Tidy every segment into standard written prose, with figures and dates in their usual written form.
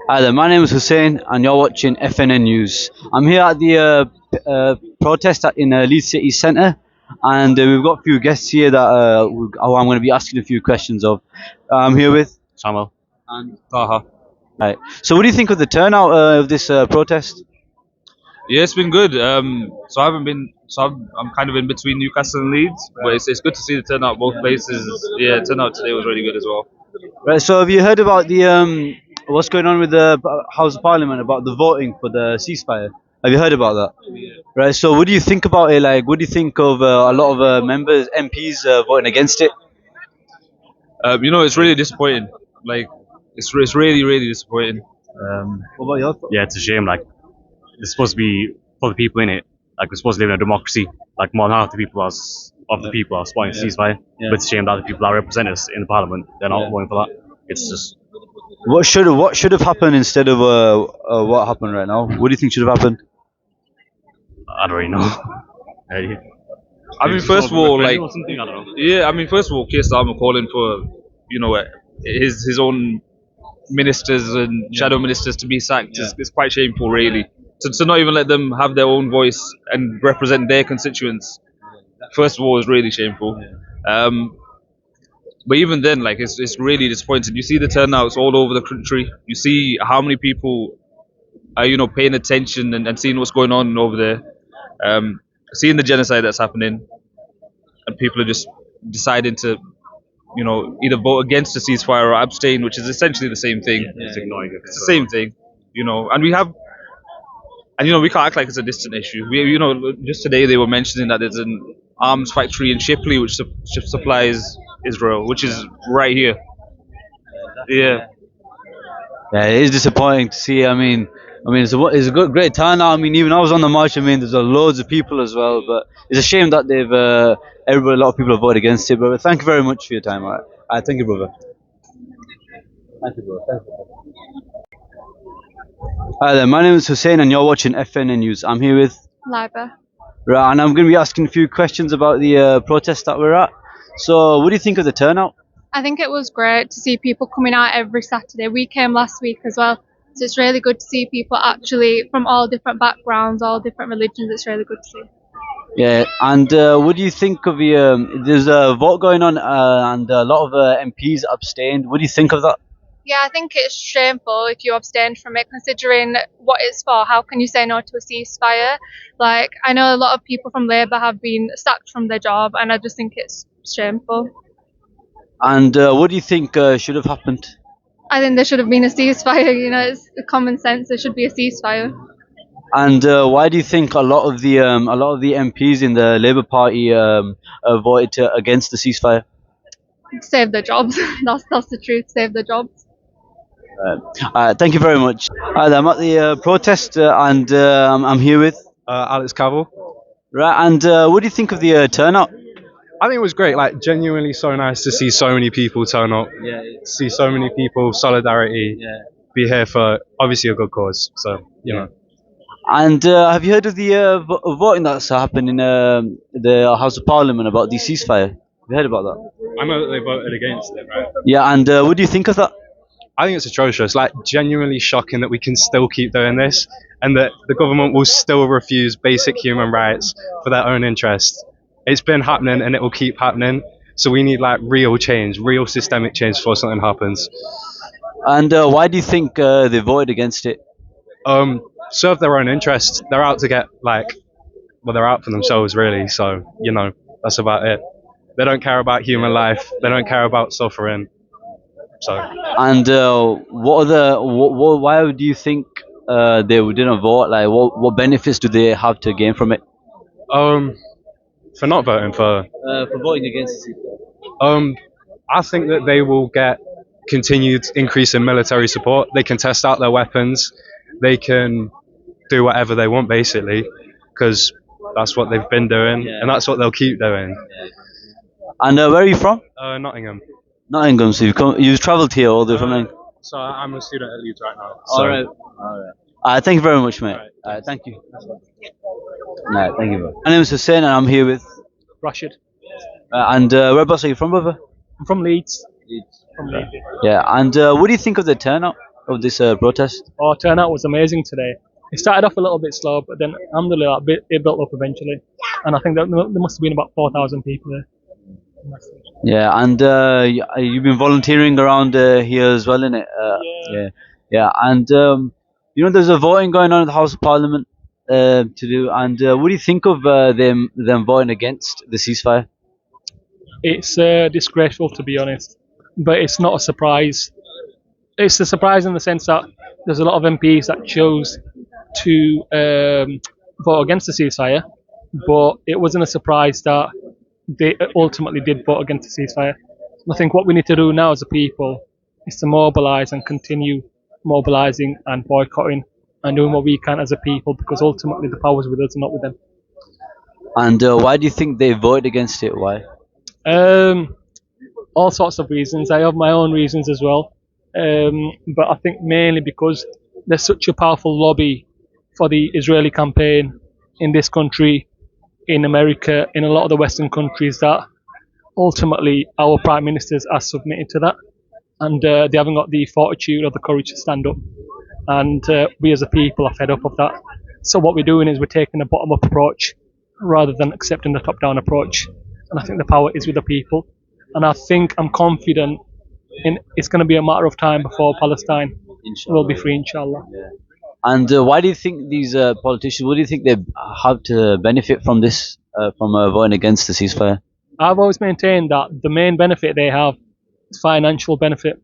Hi there, my name is Hussein and you're watching FNN News. I'm here at the protest in Leeds City Centre, and we've got a few guests here that I'm going to be asking a few questions of. I'm here with Samuel. and Taha. right. So what do you think of the turnout of this protest? Yeah, it's been good. So I haven't been. I'm kind of in between Newcastle and Leeds, but it's good to see the turnout both places. Yeah, turnout today was really good as well. Right, so have you heard about the what's going on with the House of Parliament about the voting for the ceasefire? Have you heard about that? Right. So what do you think about it? Like, what do you think of a lot of members, MPs, voting against it? It's really disappointing. Like, it's really disappointing. What about your thoughts? Yeah, it's a shame. Like, it's supposed to be for the people in it. Like, we're supposed to live in a democracy. Like, more than half the people are supporting the ceasefire. Yeah. But it's a shame that the people that represent us in the parliament, they're not Yeah. voting for that. It's just, What should have happened instead of what happened right now? What do you think should have happened? I don't really know. I mean, first of all, like, or something, I don't know. yeah, I mean, first of all, Keir Starmer calling for, his own ministers and shadow ministers to be sacked is quite shameful, really. To not even let them have their own voice and represent their constituents, first of all, is really shameful. But even then, like, it's really disappointing. You see the turnouts all over the country. You see how many people are, paying attention and seeing what's going on over there. Seeing the genocide that's happening, and people are just deciding to, either vote against the ceasefire or abstain, which is essentially the same thing. It's ignoring it. It's the same thing, and we can't act like it's a distant issue. Just today they were mentioning that there's an arms factory in Shipley which supplies Israel, which is right here. Yeah. Yeah, it is disappointing to see. I mean, it's a good, great turnout. I mean, even I was on the march. I mean, there's loads of people as well. But it's a shame that a lot of people have voted against it. But thank you very much for your time. All right, thank you, brother. Thank you, brother. Thank you. Hi there, my name is Hussein, and you're watching FNN News. I'm here with Liber. right, and I'm going to be asking a few questions about the protest that we're at. So, what do you think of the turnout? I think it was great to see people coming out every Saturday. We came last week as well. So it's really good to see people actually from all different backgrounds, all different religions. It's really good to see. Yeah, and what do you think of the? There's a vote going on, and a lot of MPs abstained. What do you think of that? Yeah, I think it's shameful if you abstain from it, considering what it's for. How can you say no to a ceasefire? Like, I know a lot of people from Labour have been sacked from their job, and I just think it's shameful. And what do you think should have happened? I think there should have been a ceasefire. It's common sense. There should be a ceasefire. And why do you think a lot of the MPs in the Labour Party voted against the ceasefire? Save their jobs. That's the truth. Save their jobs. Thank you very much. Hi there, I'm at the protest, and I'm here with Alex Cavill. right. And what do you think of the turnout? I think it was great, like genuinely so nice to see so many people turn up, Yeah, see so many people, solidarity, yeah. be here for obviously a good cause. So, you know. And have you heard of the voting that's happened in the House of Parliament about the ceasefire? Have you heard about that? I know that they voted against it, right? Yeah, and what do you think of that? I think it's atrocious, like genuinely shocking that we can still keep doing this and that the government will still refuse basic human rights for their own interest. It's been happening and it will keep happening. So we need like real change, real systemic change before something happens. And why do you think they voted against it? Serve their own interest. They're out to get they're out for themselves really. So, that's about it. They don't care about human life. They don't care about suffering. So, And why do you think they didn't vote? Like, what benefits do they have to gain from it? for not voting for, For voting against it. I think that they will get continued increase in military support. They can test out their weapons. They can do whatever they want basically, because that's what they've been doing, and that's what they'll keep doing. And where are you from? Nottingham. Nottingham. So you've travelled here all the way from Nottingham. So I'm a student at Leeds right now. So. All right. All right. Thank you very much, mate. Thank you. All right, thank you, bro. My name is Hussein, and I'm here with. Rashid. And whereabouts are you from, brother? I'm from Leeds. from Leeds. Yeah, and what do you think of the turnout of this protest? Our turnout was amazing today. It started off a little bit slow, but then alhamdulillah, it built up eventually. And I think that there must have been about 4,000 people there. Yeah, and you've been volunteering around here as well, innit? Yeah, yeah, and there's a voting going on in the House of Parliament to do. And what do you think of them voting against the ceasefire? It's disgraceful, to be honest, but it's not a surprise. It's a surprise in the sense that there's a lot of MPs that chose to vote against the ceasefire, but it wasn't a surprise that they ultimately did vote against the ceasefire. I think what we need to do now as a people is to mobilise and continue mobilising and boycotting and doing what we can as a people, because ultimately the power's with us and not with them. And why do you think they voted against it? Why? All sorts of reasons. I have my own reasons as well. But I think mainly because there's such a powerful lobby for the Israeli campaign in this country, in America, in a lot of the Western countries, that ultimately our prime ministers are submitted to that, and they haven't got the fortitude or the courage to stand up. And we as a people are fed up of that. So what we're doing is we're taking a bottom-up approach rather than accepting the top-down approach. And I think the power is with the people. And I think I'm confident it's going to be a matter of time before Palestine will be free, inshallah. Yeah. And why do you think these politicians, what do you think they have to benefit from this, from voting against the ceasefire? I've always maintained that the main benefit they have is financial benefit.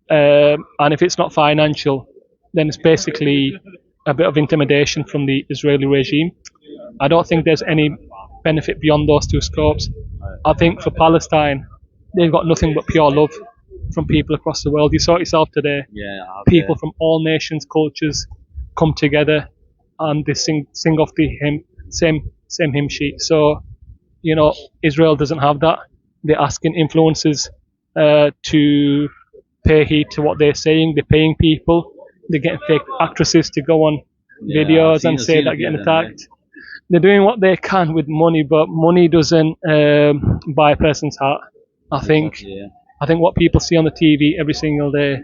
And if it's not financial, then it's basically a bit of intimidation from the Israeli regime. I don't think there's any benefit beyond those two scopes. I think for Palestine, they've got nothing but pure love from people across the world. You saw it yourself today. Yeah. People from all nations, cultures come together and they sing off the same hymn sheet. So, Israel doesn't have that. They're asking influencers to pay heed to what they're saying. They're paying people. They're getting fake actresses to go on videos and say they're getting attacked. They're doing what they can with money, but money doesn't buy a person's heart. I think what people see on the TV every single day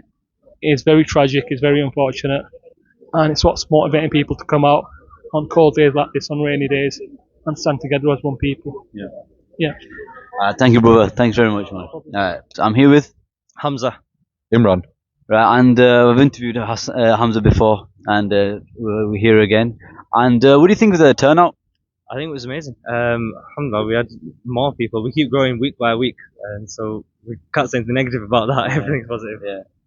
is very tragic, is very unfortunate, and it's what's motivating people to come out on cold days like this, on rainy days, and stand together as one people. Yeah. Thank you, brother. Thanks very much, man. I'm here with Hamza Imran. Right, and we've interviewed Hamza before, and we're here again. And what do you think of the turnout? I think it was amazing. Alhamdulillah, we had more people. We keep growing week by week, and so we can't say anything negative about that. Everything's positive.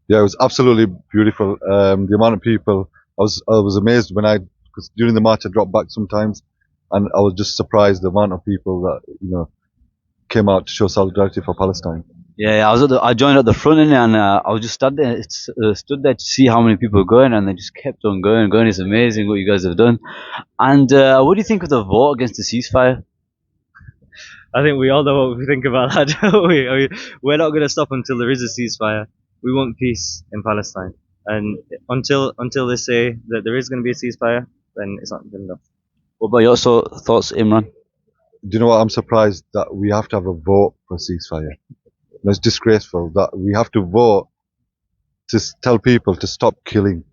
Yeah, it was absolutely beautiful. The amount of people, I was amazed because during the march I dropped back sometimes, and I was just surprised the amount of people that came out to show solidarity for Palestine. Yeah, I joined at the front and I was just stood there to see how many people were going, and they just kept on going. It's amazing what you guys have done. And what do you think of the vote against the ceasefire? I think we all know what we think about that, don't we? I mean, we're not going to stop until there is a ceasefire. We want peace in Palestine, and until they say that there is going to be a ceasefire, then it's not good enough. What about your thoughts, Imran? Do you know what? I'm surprised that we have to have a vote for ceasefire. It's disgraceful that we have to vote to tell people to stop killing,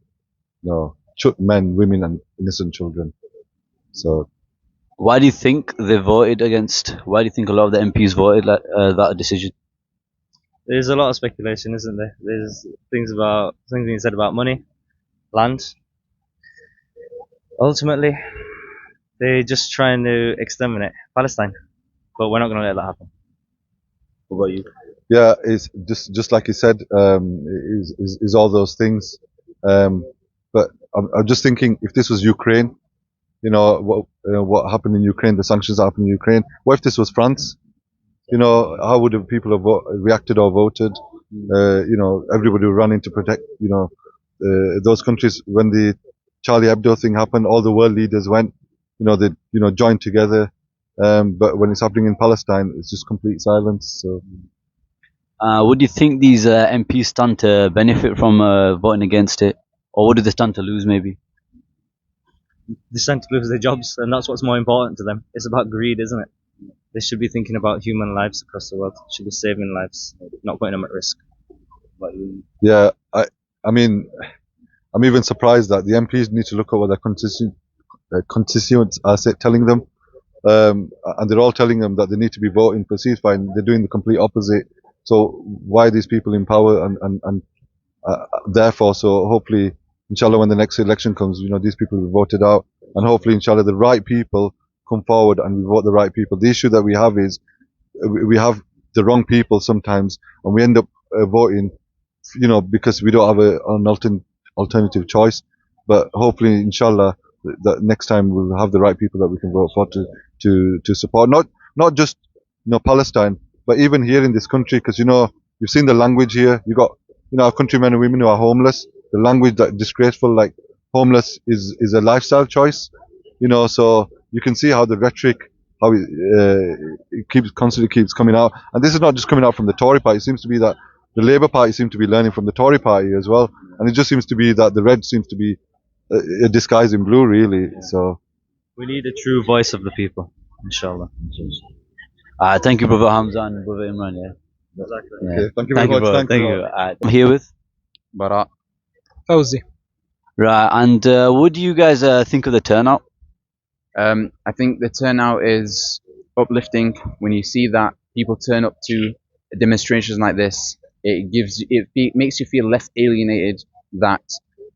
men, women, and innocent children. So, why do you think they voted against? Why do you think a lot of the MPs voted that decision? There's a lot of speculation, isn't there? There's things being said about money, land. Ultimately, they're just trying to exterminate Palestine, but we're not going to let that happen. What about you? yeah, it's just like you said, is all those things. But I'm just thinking, if this was Ukraine, what happened in Ukraine, the sanctions that happened in Ukraine. What if this was France? How would the people have reacted or voted? Everybody would run in to protect, those countries. When the Charlie Hebdo thing happened, all the world leaders went, they, joined together. But when it's happening in Palestine, it's just complete silence. So, would you think these MPs stand to benefit from voting against it, or would they stand to lose maybe? They stand to lose their jobs, and that's what's more important to them. It's about greed, isn't it? They should be thinking about human lives across the world. They should be saving lives, not putting them at risk. Yeah, I mean, I'm even surprised that the MPs need to look at what their constituents are telling them, and they're all telling them that they need to be voting for ceasefire, and they're doing the complete opposite. So why are these people in power? And therefore, so hopefully, inshallah, when the next election comes, these people will be voted out, and hopefully, inshallah, the right people come forward and we vote the right people. The issue that we have is we have the wrong people sometimes, and we end up voting, because we don't have an alternative choice. But hopefully, inshallah, that next time we'll have the right people that we can vote for to support not just Palestine, but even here in this country, because you've seen the language here. You got our countrymen and women who are homeless. The language that disgraceful, like homeless is a lifestyle choice. So you can see how the rhetoric, how it constantly keeps coming out, and this is not just coming out from the Tory party. It seems to be that the Labour Party seem to be learning from the Tory party as well, and it just seems to be that the red seems to be a disguise in blue, really. So We need a true voice of the people, inshallah. Thank you, brother Hamza and brother Imran. Yeah. Yeah. okay, thank you very much. bro. Thanks a Thank lot. you. I'm here with. Bara. Fawzi. Right, and what do you guys think of the turnout? I think the turnout is uplifting. When you see that people turn up to demonstrations like this, it makes you feel less alienated. That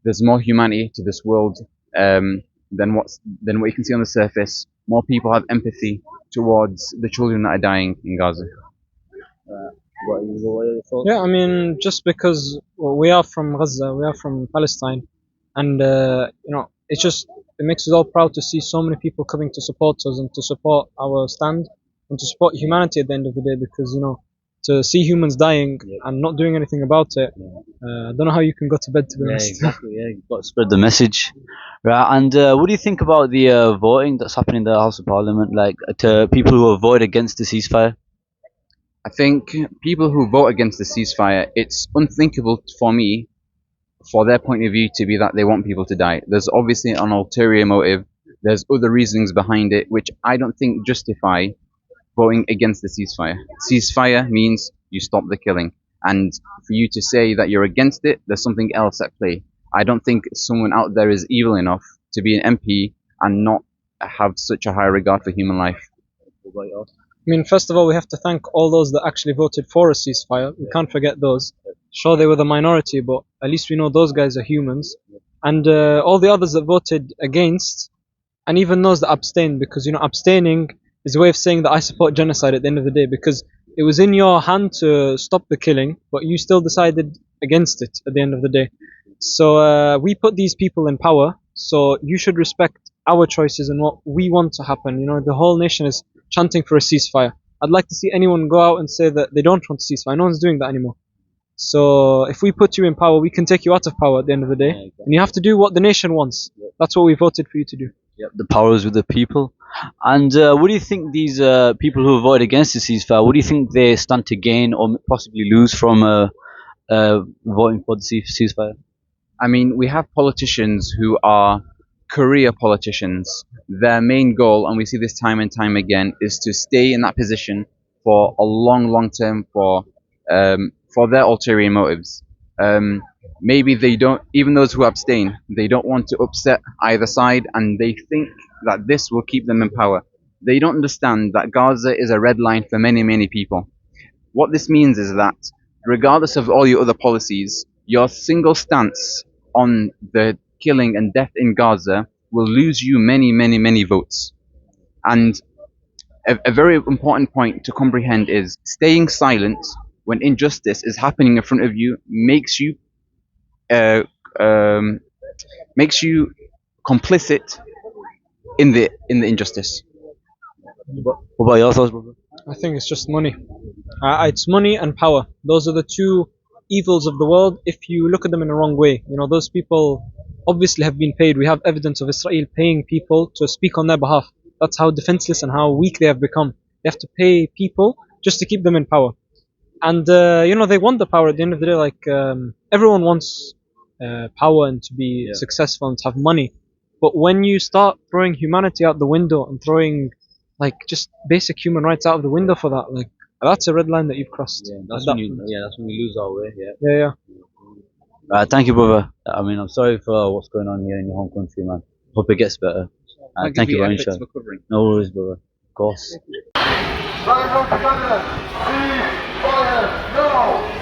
there's more humanity to this world than what you can see on the surface. More people have empathy towards the children that are dying in Gaza. Yeah, I mean, just because we are from Gaza, we are from Palestine, and it makes us all proud to see so many people coming to support us and to support our stand and to support humanity at the end of the day. Because to see humans dying and not doing anything about it, I don't know how you can go to bed, to be honest. Exactly. Yeah, you've got to spread the message. Right, and what do you think about the voting that's happening in the House of Parliament, like to people who vote against the ceasefire? I think people who vote against the ceasefire, it's unthinkable for me, for their point of view, to be that they want people to die. There's obviously an ulterior motive. There's other reasons behind it, which I don't think justify voting against the ceasefire. Ceasefire means you stop the killing. And for you to say that you're against it, there's something else at play. I don't think someone out there is evil enough to be an MP and not have such a high regard for human life. I mean, first of all, we have to thank all those that actually voted for a ceasefire. We can't forget those. Sure, they were the minority, but at least we know those guys are humans. And all the others that voted against, and even those that abstained, because abstaining is a way of saying that I support genocide at the end of the day, because it was in your hand to stop the killing, but you still decided against it at the end of the day. So we put these people in power, so you should respect our choices and what we want to happen. The whole nation is chanting for a ceasefire. I'd like to see anyone go out and say that they don't want a ceasefire. No one's doing that anymore. So if we put you in power, we can take you out of power at the end of the day. And you have to do what the nation wants. That's what we voted for you to do. Yep, the power is with the people. And what do you think these people who voted against the ceasefire, what do you think they stand to gain or possibly lose from voting for the ceasefire? I mean, we have politicians who are career politicians. Their main goal, and we see this time and time again, is to stay in that position for a long term for their ulterior motives. Maybe they don't, even those who abstain, they don't want to upset either side, and they think that this will keep them in power. They don't understand that Gaza is a red line for many people. What this means is that regardless of all your other policies, your single stance on the killing and death in Gaza will lose you many votes. And a very important point to comprehend is staying silent when injustice is happening in front of you makes you complicit in the injustice. What about your thoughts, brother? I think it's just money. It's money and power. Those are the two evils of the world if you look at them in the wrong way. Those people obviously have been paid. We have evidence of Israel paying people to speak on their behalf. That's how defenseless and how weak they have become. They have to pay people just to keep them in power. And they want the power at the end of the day. Like everyone wants power and to be successful and to have money. But when you start throwing humanity out the window and throwing like just basic human rights out of the window for that, like That's a red line that you've crossed. That's At when that point. that's when we lose our way. Yeah. Yeah. Thank you, brother. I mean, I'm sorry for what's going on here in your home country, man. Hope it gets better. Thank you, brother. Inshallah. No worries, brother. Of course. Ceasefire now!